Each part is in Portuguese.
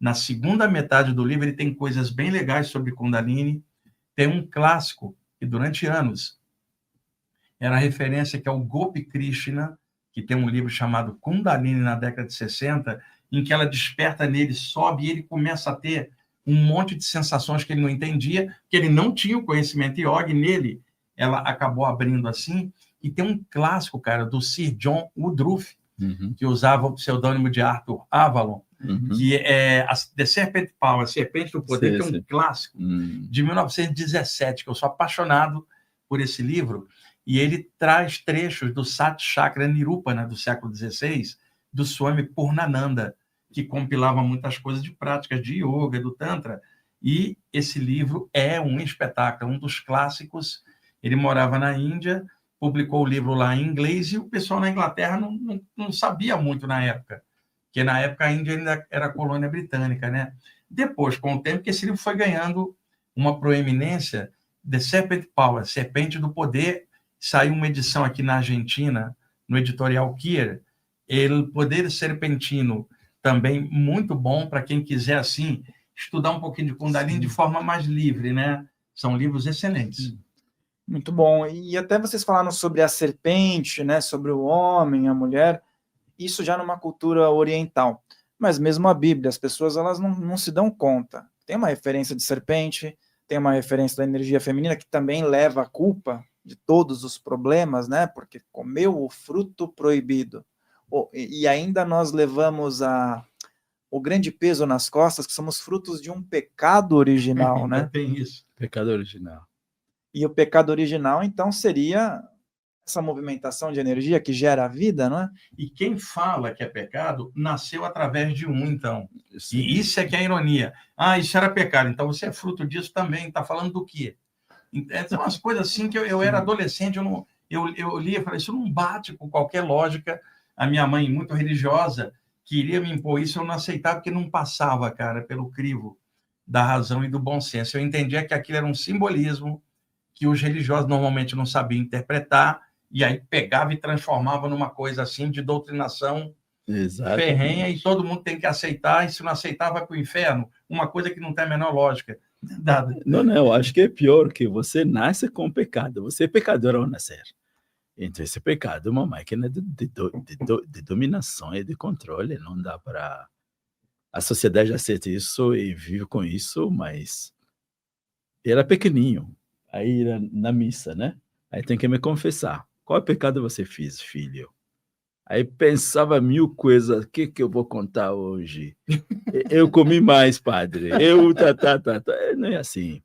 Na segunda metade do livro, ele tem coisas bem legais sobre Kundalini. Tem um clássico que, durante anos, era referência, que é o Gopi Krishna, que tem um livro chamado Kundalini, na década de 60, em que ela desperta nele, sobe, e ele começa a ter um monte de sensações que ele não entendia, que ele não tinha o conhecimento yoga, e nele ela acabou abrindo assim. E tem um clássico, cara, do Sir John Woodruff, que usava o pseudônimo de Arthur Avalon, que é The Serpent Power, a Serpente do Poder, que é um clássico de 1917, que eu sou apaixonado por esse livro, e ele traz trechos do Sat Chakra Nirupana, do século XVI, do Swami Purnananda, que compilava muitas coisas de práticas de yoga, do Tantra, e esse livro é um espetáculo, um dos clássicos. Ele morava na Índia, publicou o livro lá em inglês, e o pessoal na Inglaterra não sabia muito na época, porque na época a Índia ainda era colônia britânica, né? Depois, com o tempo, que esse livro foi ganhando uma proeminência. The Serpent Power, Serpente do Poder, saiu uma edição aqui na Argentina, no editorial Kier, El Poder Serpentino, também muito bom para quem quiser, assim, estudar um pouquinho de Kundalini de forma mais livre, né? São livros excelentes. Muito bom. E até vocês falaram sobre a serpente, né, sobre o homem, a mulher, isso já numa cultura oriental. Mas mesmo a Bíblia, as pessoas elas não se dão conta. Tem uma referência de serpente, tem uma referência da energia feminina, que também leva a culpa de todos os problemas, né, porque comeu o fruto proibido. E ainda nós levamos o grande peso nas costas, que somos frutos de um pecado original, né? Tem isso. Pecado original. E o pecado original, então, seria essa movimentação de energia que gera a vida, não é? E quem fala que é pecado, nasceu através de um, então. Sim. E isso é que é a ironia. Ah, isso era pecado, então você é fruto disso também. Está falando do quê? São umas coisas assim que eu era adolescente, eu lia e falei, isso não bate com qualquer lógica. A minha mãe, muito religiosa, queria me impor isso, eu não aceitava, porque não passava, cara, pelo crivo da razão e do bom senso. Eu entendia que aquilo era um simbolismo que os religiosos normalmente não sabiam interpretar, e aí pegava e transformava numa coisa assim de doutrinação ferrenha, e todo mundo tem que aceitar, e se não aceitar vai para o inferno. Uma coisa que não tem a menor lógica. Não, eu acho que é pior, que você nasce com pecado, você é pecador ao nascer. Então esse pecado é uma máquina de dominação e de controle, não dá para... A sociedade aceita isso e vive com isso, mas era pequenininho, aí na missa, né? Aí tem que me confessar. Qual pecado você fez, filho? Aí pensava mil coisas, o que eu vou contar hoje? Eu comi mais, padre. Não é assim.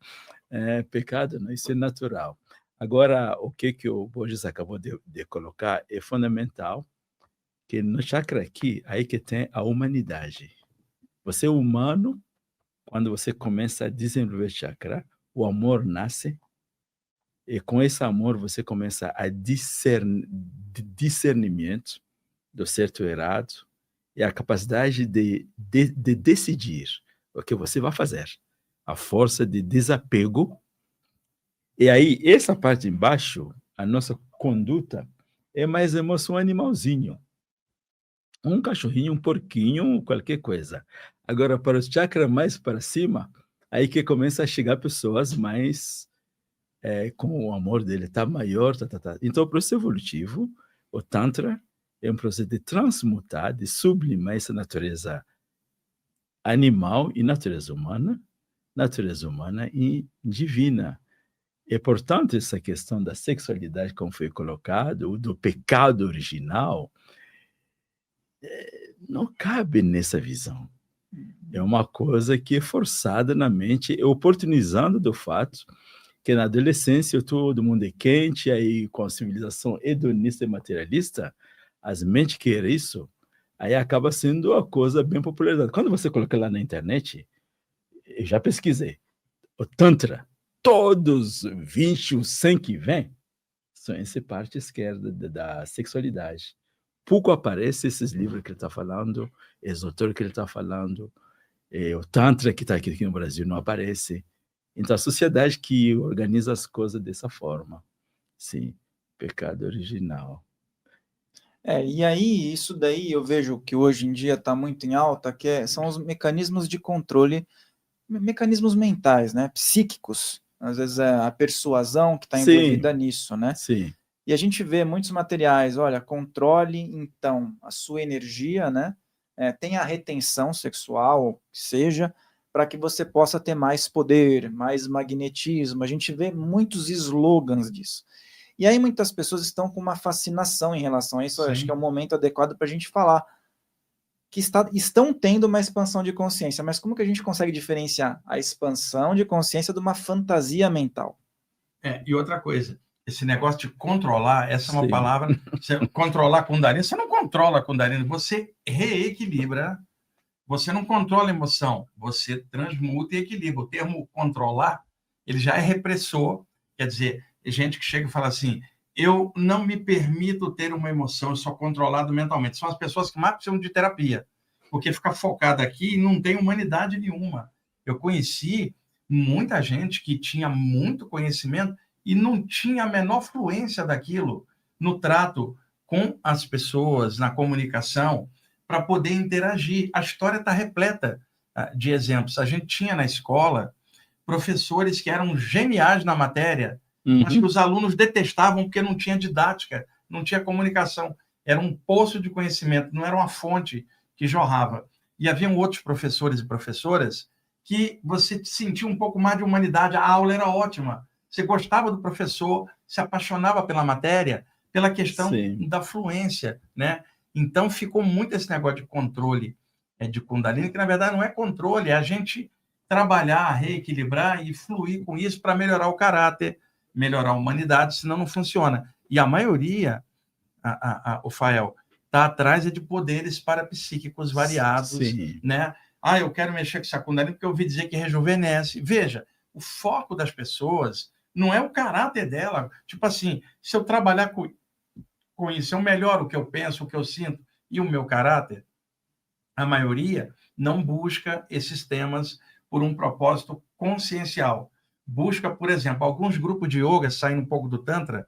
É pecado, não, isso é natural. Agora, o que o Borges acabou de colocar é fundamental, que no chakra aqui, aí que tem a humanidade. Você é humano, quando você começa a desenvolver chakra, o amor nasce, e com esse amor você começa a discernimento do certo e errado, e a capacidade de decidir o que você vai fazer. A força de desapego. E aí, essa parte embaixo, a nossa conduta, é mais emoção animalzinho. Um cachorrinho, um porquinho, qualquer coisa. Agora, para os chakras mais para cima, aí que começa a chegar pessoas mais... com o amor dele está maior. Então, o processo evolutivo, o Tantra, é um processo de transmutar, de sublimar essa natureza animal e natureza humana e divina. É, portanto, essa questão da sexualidade, como foi colocado, do pecado original, não cabe nessa visão. É uma coisa que é forçada na mente, oportunizando do fato que na adolescência todo mundo é quente, aí com a civilização hedonista e materialista, as mentes querem isso, aí acaba sendo a coisa bem popularizada. Quando você coloca lá na internet, eu já pesquisei, o Tantra, todos 20, 100 que vem, são essa parte esquerda da sexualidade. Pouco aparece esses livros que ele está falando, esotérico que ele está falando, o Tantra que está aqui no Brasil não aparece. Então, a sociedade que organiza as coisas dessa forma. Sim, pecado original. E aí, isso daí eu vejo que hoje em dia está muito em alta, são os mecanismos de controle, mecanismos mentais, né, psíquicos. Às vezes é a persuasão que está Sim, envolvida nisso, né? sim, E a gente vê muitos materiais, olha, controle então a sua energia, né? Tenha a retenção sexual, que seja, para que você possa ter mais poder, mais magnetismo. A gente vê muitos slogans disso. E aí muitas pessoas estão com uma fascinação em relação a isso. Eu acho que é o Sim. momento adequado para a gente falar que estão tendo uma expansão de consciência, mas como que a gente consegue diferenciar a expansão de consciência de uma fantasia mental? E outra coisa, esse negócio de controlar, essa é uma sim. palavra, controlar a Kundalini, você não controla a Kundalini, você reequilibra, você não controla a emoção, você transmuta e equilibra. O termo controlar, ele já é repressor, quer dizer, gente que chega e fala assim, eu não me permito ter uma emoção, eu sou controlado mentalmente. São as pessoas que mais precisam de terapia, porque fica focado aqui e não tem humanidade nenhuma. Eu conheci muita gente que tinha muito conhecimento e não tinha a menor fluência daquilo no trato com as pessoas, na comunicação, para poder interagir. A história está repleta de exemplos. A gente tinha na escola professores que eram geniais na matéria, mas que os alunos detestavam porque não tinha didática, não tinha comunicação. Era um poço de conhecimento, não era uma fonte que jorrava. E haviam outros professores e professoras que você sentia um pouco mais de humanidade, a aula era ótima. Você gostava do professor, se apaixonava pela matéria, pela questão Sim. da fluência, né? Então, ficou muito esse negócio de controle de Kundalini, que, na verdade, não é controle, é a gente trabalhar, reequilibrar e fluir com isso para melhorar o caráter, melhorar a humanidade, senão não funciona. E a maioria, o Fael, está atrás de poderes parapsíquicos variados, Sim. né? Eu quero mexer com essa Kundalini porque eu ouvi dizer que rejuvenesce. Veja, o foco das pessoas não é o caráter dela. Tipo assim, se eu trabalhar com isso, eu melhoro o que eu penso, o que eu sinto e o meu caráter. A maioria não busca esses temas por um propósito consciencial. Busca, por exemplo, alguns grupos de yoga, saindo um pouco do Tantra.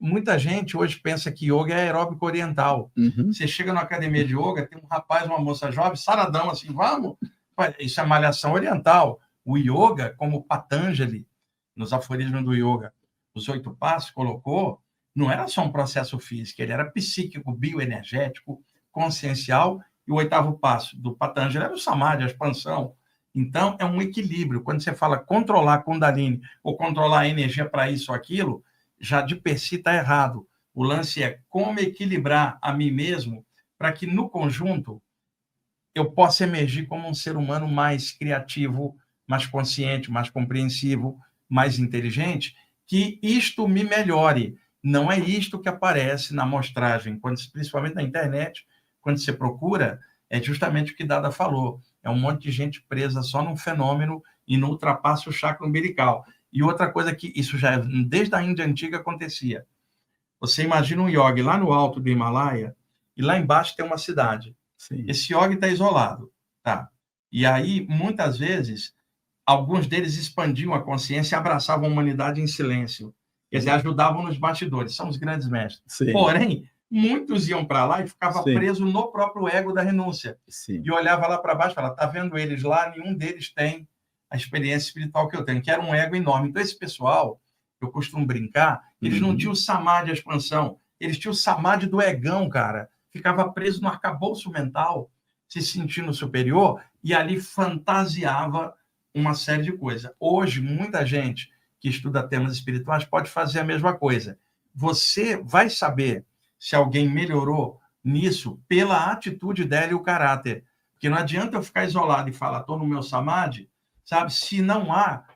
Muita gente hoje pensa que yoga é aeróbico oriental. Você chega na academia de yoga, tem um rapaz, uma moça jovem, saradão, assim, vamos. Isso é malhação oriental. O yoga, como Patanjali, nos aforismos do yoga, os 8 passos, colocou, não era só um processo físico, ele era psíquico, bioenergético, consciencial, e o 8º passo do Patanjali era o Samadhi, a expansão. Então, é um equilíbrio. Quando você fala controlar Kundalini ou controlar a energia para isso ou aquilo, já de per si está errado. O lance é como equilibrar a mim mesmo para que, no conjunto, eu possa emergir como um ser humano mais criativo, mais consciente, mais compreensivo, mais inteligente, que isto me melhore. Não é isto que aparece na amostragem, principalmente na internet, quando você procura, é justamente o que Dada falou. É um monte de gente presa só num fenômeno e não ultrapassa o chakra umbilical. E outra coisa que isso já desde a Índia Antiga acontecia. Você imagina um yogi lá no alto do Himalaia e lá embaixo tem uma cidade. Sim. Esse yogi está isolado, tá? E aí, muitas vezes, alguns deles expandiam a consciência e abraçavam a humanidade em silêncio. Quer dizer, ajudavam nos bastidores, são os grandes mestres. Sim. Porém, muitos iam para lá e ficavam presos no próprio ego da renúncia. Sim. E olhava lá para baixo e falava, tá vendo eles lá? Nenhum deles tem a experiência espiritual que eu tenho, que era um ego enorme. Então, esse pessoal, eu costumo brincar, eles não tinham o samadhi, a expansão, eles tinham o samadhi do egão, cara. Ficava preso no arcabouço mental, se sentindo superior, e ali fantasiava uma série de coisas. Hoje, muita gente que estuda temas espirituais pode fazer a mesma coisa. Você vai saber se alguém melhorou nisso pela atitude dela e o caráter. Porque não adianta eu ficar isolado e falar, estou no meu samadhi, sabe? Se não há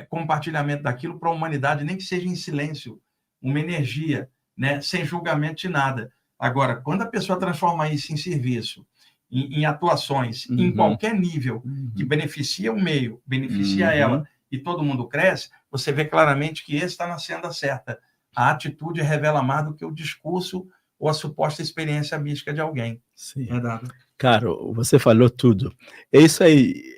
compartilhamento daquilo para a humanidade, nem que seja em silêncio, uma energia, né? Sem julgamento de nada. Agora, quando a pessoa transforma isso em serviço, em atuações, em qualquer nível, que beneficia o meio, beneficia ela, e todo mundo cresce, você vê claramente que esse está na senda certa. A atitude revela mais do que o discurso ou a suposta experiência mística de alguém. Sim. Verdade. Caro, você falou tudo. É isso aí.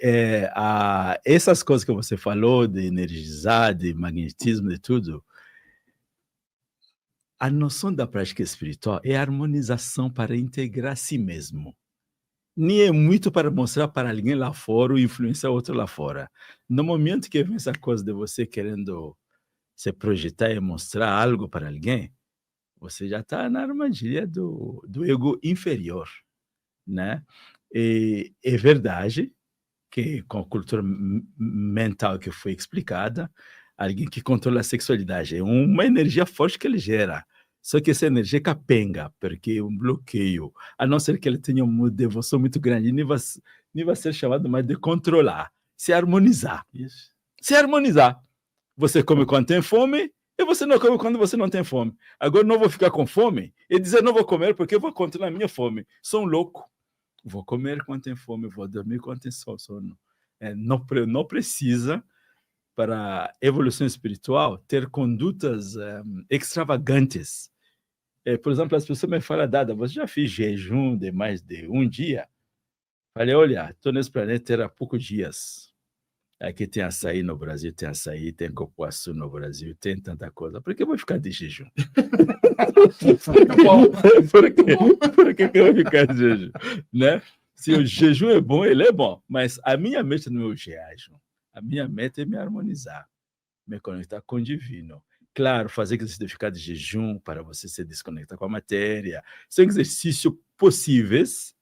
Essas coisas que você falou, de energizar, de magnetismo, de tudo, a noção da prática espiritual é a harmonização para integrar a si mesmo. Nem é muito para mostrar para alguém lá fora ou influenciar outro lá fora. No momento que vem essa coisa de você querendo se projetar e mostrar algo para alguém, você já está na armadilha do ego inferior, né? E é verdade que com a cultura mental que foi explicada, alguém que controla a sexualidade é uma energia forte que ele gera. Só que essa energia é capenga, porque é um bloqueio, a não ser que ele tenha uma devoção muito grande, nem vai ser chamado mais de controlar, se harmonizar. Isso. Se harmonizar. Você come quando tem fome e você não come quando você não tem fome. Agora não vou ficar com fome e dizer não vou comer porque eu vou controlar a minha fome. Sou um louco. Vou comer quando tem fome, vou dormir quando tem sono. Não precisa, para a evolução espiritual, ter condutas extravagantes. Por exemplo, as pessoas me falam, Dada, você já fez jejum de mais de um dia? Falei, olha, estou nesse planeta há poucos dias. Aqui tem açaí no Brasil, tem açaí, tem cupuaçu no Brasil, tem tanta coisa. Por que eu vou ficar de jejum? Por que eu vou ficar de jejum? Né? Se o jejum é bom, ele é bom. Mas a minha meta não é o jejum. A minha meta é me harmonizar, me conectar com o divino. Claro, fazer exercício de ficar de jejum para você se desconectar com a matéria. São exercícios possíveis,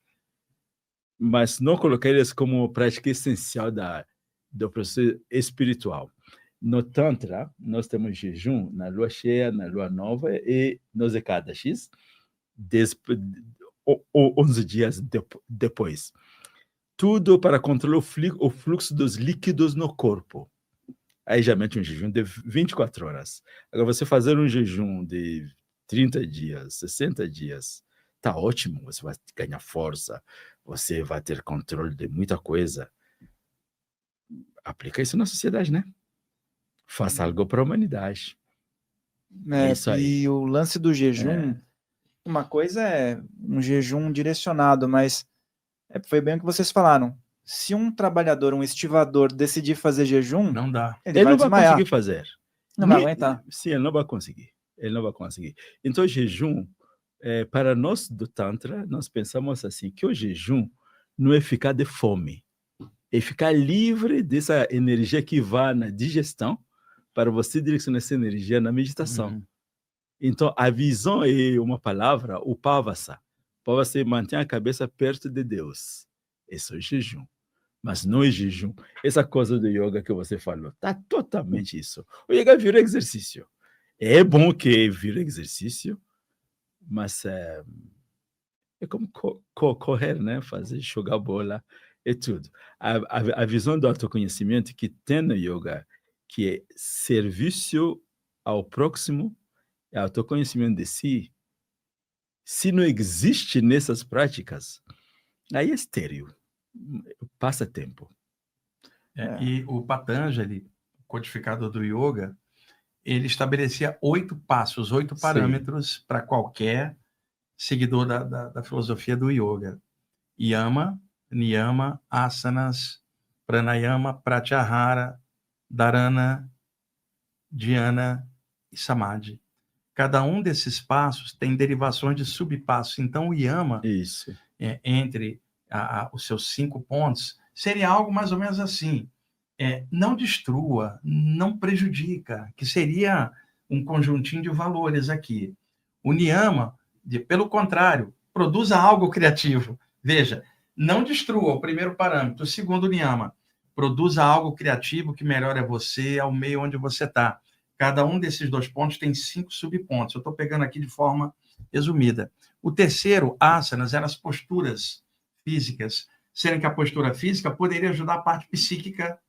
mas não colocar eles como prática essencial do processo espiritual. No Tantra, nós temos jejum na lua cheia, na lua nova e nos Ekadashis, 11 dias depois. Tudo para controlar o fluxo dos líquidos no corpo. Aí já mete um jejum de 24 horas. Agora, você fazer um jejum de 30 dias, 60 dias, tá ótimo. Você vai ganhar força, você vai ter controle de muita coisa. Aplica isso na sociedade, né? Faça algo para a humanidade. É isso aí. E o lance do jejum, uma coisa é um jejum direcionado, mas foi bem o que vocês falaram. Se um trabalhador, um estivador, decidir fazer jejum, não dá. Ele não vai desmaiar. Conseguir fazer. Não vai aguentar. Sim, ele não vai conseguir. Ele não vai conseguir. Então, jejum, para nós do Tantra, nós pensamos assim, que o jejum não é ficar de fome, é ficar livre dessa energia que vai na digestão para você direcionar essa energia na meditação. Uhum. Então, a visão é uma palavra, o pavasa. Pavasa mantém a cabeça perto de Deus. Esse é o jejum. Mas não é jejum. Essa coisa do yoga que você falou, tá totalmente isso. O yoga vira exercício. É bom que vira exercício, mas é como correr, né? Fazer, jogar bola, é tudo. A visão do autoconhecimento que tem no yoga, que é serviço ao próximo, é autoconhecimento de si, se não existe nessas práticas, aí é estéril, passa tempo. E o Patanjali, codificador do yoga, ele estabelecia 8 passos, 8 parâmetros para qualquer seguidor da filosofia do yoga. Yama, Niyama, Asanas, Pranayama, Pratyahara, Dharana, Dhyana e Samadhi. Cada um desses passos tem derivações de subpassos. Então, o Yama, entre os seus 5 pontos, seria algo mais ou menos assim. Não destrua, não prejudica, que seria um conjuntinho de valores aqui. O Niyama, pelo contrário, produza algo criativo. Veja, não destrua, o primeiro parâmetro. O segundo Niyama, produza algo criativo que melhore você, ao meio onde você está. Cada um desses 2 pontos tem 5 subpontos. Eu estou pegando aqui de forma resumida. O terceiro, asanas, eram as posturas físicas, sendo que a postura física poderia ajudar a parte psíquica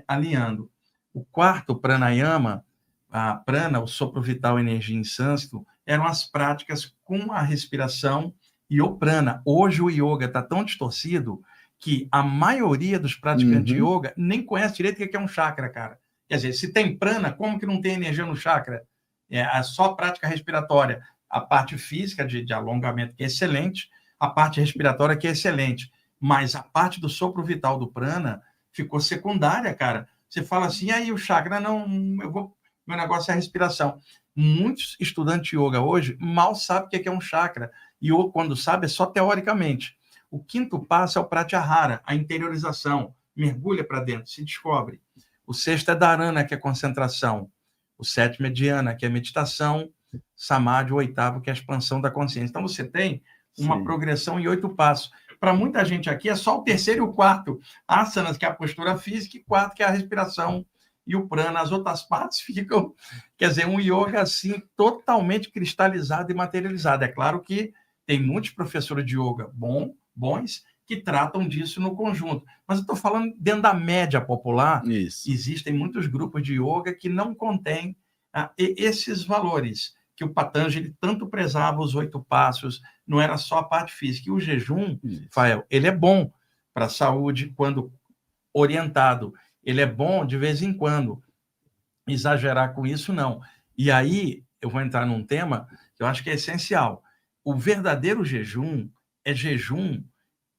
alinhando. O quarto, pranayama, a prana, o sopro vital, energia em sânscrito, eram as práticas com a respiração e o prana. Hoje o yoga está tão distorcido que a maioria dos praticantes de yoga nem conhece direito o que é um chakra, cara. Quer dizer, se tem prana, como que não tem energia no chakra? É só prática respiratória. A parte física de alongamento, que é excelente, a parte respiratória, que é excelente. Mas a parte do sopro vital do prana ficou secundária, cara. Você fala assim, aí o chakra, não, meu negócio é a respiração. Muitos estudantes de yoga hoje mal sabem o que é um chakra, e quando sabe é só teoricamente. O quinto passo é o pratyahara, a interiorização, mergulha para dentro, se descobre. O sexto é dharana, que é concentração. O sétimo é dhyana, que é meditação. Samadhi, o oitavo, que é a expansão da consciência. Então, você tem uma progressão em 8 passos. Para muita gente aqui, é só o terceiro e o quarto. Asanas, que é a postura física, e quarto, que é a respiração e o prana. As outras partes ficam... Quer dizer, um yoga, assim, totalmente cristalizado e materializado. É claro que tem muitos professores de yoga bons que tratam disso no conjunto. Mas eu estou falando dentro da média popular. Isso. Existem muitos grupos de yoga que não contêm esses valores, que o Patanjali tanto prezava, os 8 passos, não era só a parte física. E o jejum, Rafael, ele é bom para a saúde quando orientado. Ele é bom de vez em quando. Exagerar com isso, não. E aí, eu vou entrar num tema que eu acho que é essencial. O verdadeiro jejum é jejum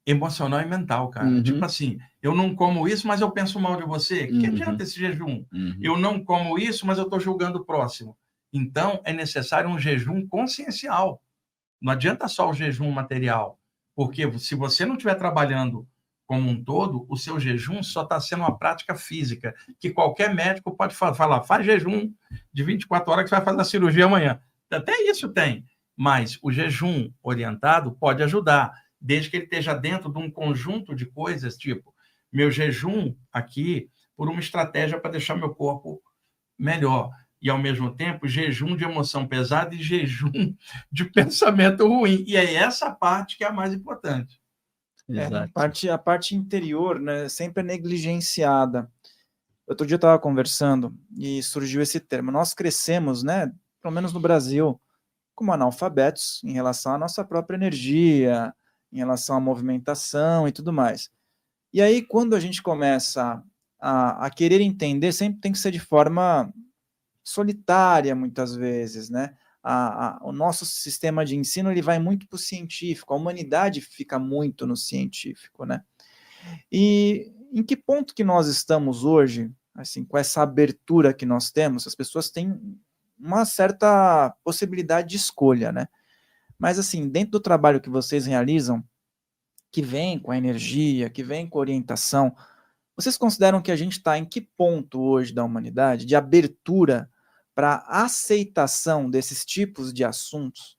emocional e mental, cara. Tipo assim, eu não como isso, mas eu penso mal de você. Que adianta esse jejum? Eu não como isso, mas eu estou julgando o próximo. Então, é necessário um jejum consciencial. Não adianta só o jejum material. Porque se você não estiver trabalhando como um todo, o seu jejum só está sendo uma prática física, que qualquer médico pode falar, faz jejum de 24 horas que você vai fazer a cirurgia amanhã. Até isso tem. Mas o jejum orientado pode ajudar, desde que ele esteja dentro de um conjunto de coisas, tipo, meu jejum aqui, por uma estratégia para deixar meu corpo melhor. E, ao mesmo tempo, jejum de emoção pesada e jejum de pensamento ruim. E é essa parte que é a mais importante. A parte interior, né, sempre é negligenciada. Outro dia eu estava conversando e surgiu esse termo. Nós crescemos, né, pelo menos no Brasil, como analfabetos em relação à nossa própria energia, em relação à movimentação e tudo mais. E aí, quando a gente começa a querer entender, sempre tem que ser de forma solitária, muitas vezes, né? O nosso sistema de ensino ele vai muito para o científico, a humanidade fica muito no científico, né? E em que ponto que nós estamos hoje, assim, com essa abertura que nós temos? As pessoas têm uma certa possibilidade de escolha, né? Mas, assim, dentro do trabalho que vocês realizam, que vem com a energia, que vem com a orientação, vocês consideram que a gente está em que ponto hoje da humanidade de abertura para aceitação desses tipos de assuntos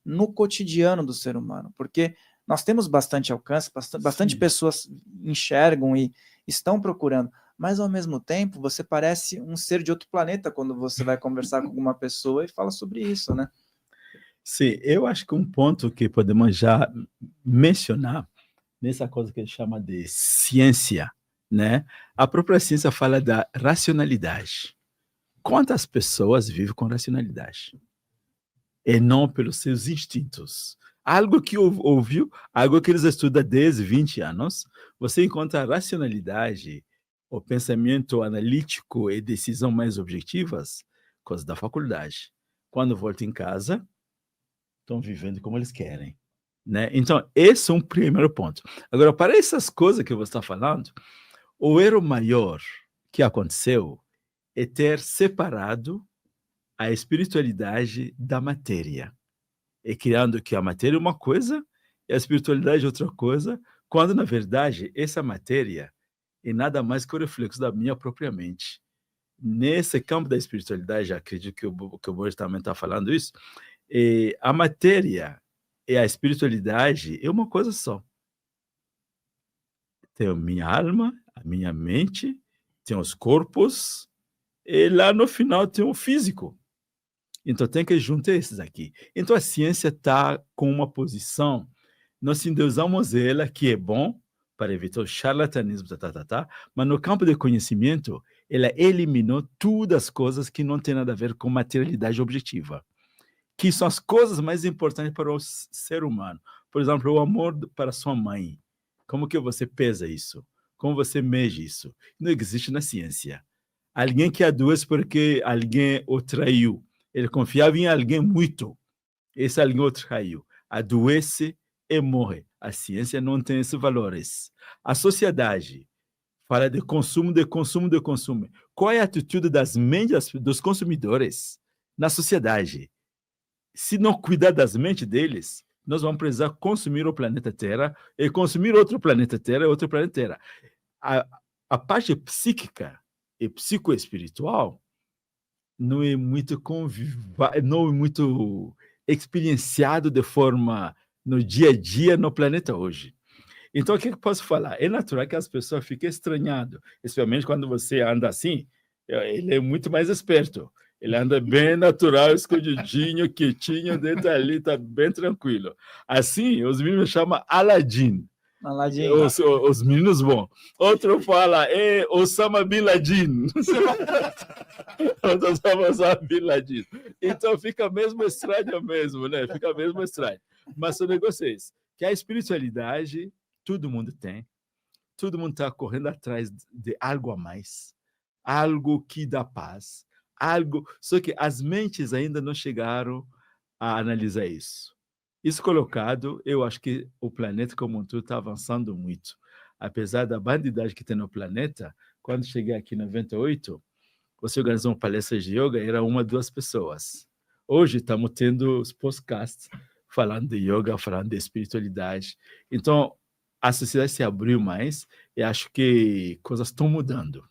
no cotidiano do ser humano? Porque nós temos bastante alcance, bastante pessoas enxergam e estão procurando, mas ao mesmo tempo você parece um ser de outro planeta quando você vai conversar com alguma pessoa e fala sobre isso, né? Sim, eu acho que um ponto que podemos já mencionar nessa coisa que a gente chama de ciência, né? A própria ciência fala da racionalidade. Quantas pessoas vivem com racionalidade? E não pelos seus instintos. Algo que ouviu, algo que eles estudam há 10, 20 anos, você encontra a racionalidade, o pensamento analítico e decisão mais objetivas, coisa da faculdade. Quando voltam em casa, estão vivendo como eles querem, né? Então, esse é um primeiro ponto. Agora, para essas coisas que você está falando, o erro maior que aconteceu é ter separado a espiritualidade da matéria, e criando que a matéria é uma coisa e a espiritualidade é outra coisa, quando, na verdade, essa matéria é nada mais que o reflexo da minha própria mente. Nesse campo da espiritualidade, acredito que o Borges também está falando isso, a matéria e a espiritualidade é uma coisa só. Tem a minha alma, a minha mente, tem os corpos, e lá no final tem o físico. Então tem que juntar esses aqui. Então a ciência está com uma posição, nós endeusamos ela, que é bom para evitar o charlatanismo, mas no campo do conhecimento, ela eliminou todas as coisas que não têm nada a ver com materialidade objetiva, que são as coisas mais importantes para o ser humano. Por exemplo, o amor para sua mãe. Como que você pesa isso? Como você mede isso? Não existe na ciência. Alguém que adoece porque alguém o traiu. Ele confiava em alguém muito. Esse alguém o traiu. Adoece e morre. A ciência não tem esses valores. A sociedade fala de consumo, de consumo, de consumo. Qual é a atitude das mentes dos consumidores? na sociedade. Se não cuidar das mentes deles, nós vamos precisar consumir o planeta Terra e consumir outro planeta Terra e outro planeta Terra. A parte psíquica e psicoespiritual não é muito não é muito experienciado de forma no dia a dia no planeta hoje. Então, o que eu posso falar? É natural que as pessoas fiquem estranhando, especialmente quando você anda assim. Ele é muito mais esperto. Ele anda bem natural, escondidinho, quietinho, dentro ali, está bem tranquilo. Assim, os meninos chamam Aladdin. Aladdin. Os meninos bons. Outro fala, Osama Bin Laden. Osama Bin Laden. Então fica mesmo estranho mesmo, né? Fica mesmo estranho. Mas o negócio é esse, que a espiritualidade, todo mundo tem. Todo mundo está correndo atrás de algo a mais. Algo que dá paz. Algo... Só que as mentes ainda não chegaram a analisar isso. Isso colocado, eu acho que o planeta como um todo está avançando muito. Apesar da bandidagem que tem no planeta, quando cheguei aqui em 98, você organizou uma palestra de yoga, era 1 ou 2 pessoas. Hoje estamos tendo os podcasts falando de yoga, falando de espiritualidade. Então, a sociedade se abriu mais e acho que coisas estão mudando.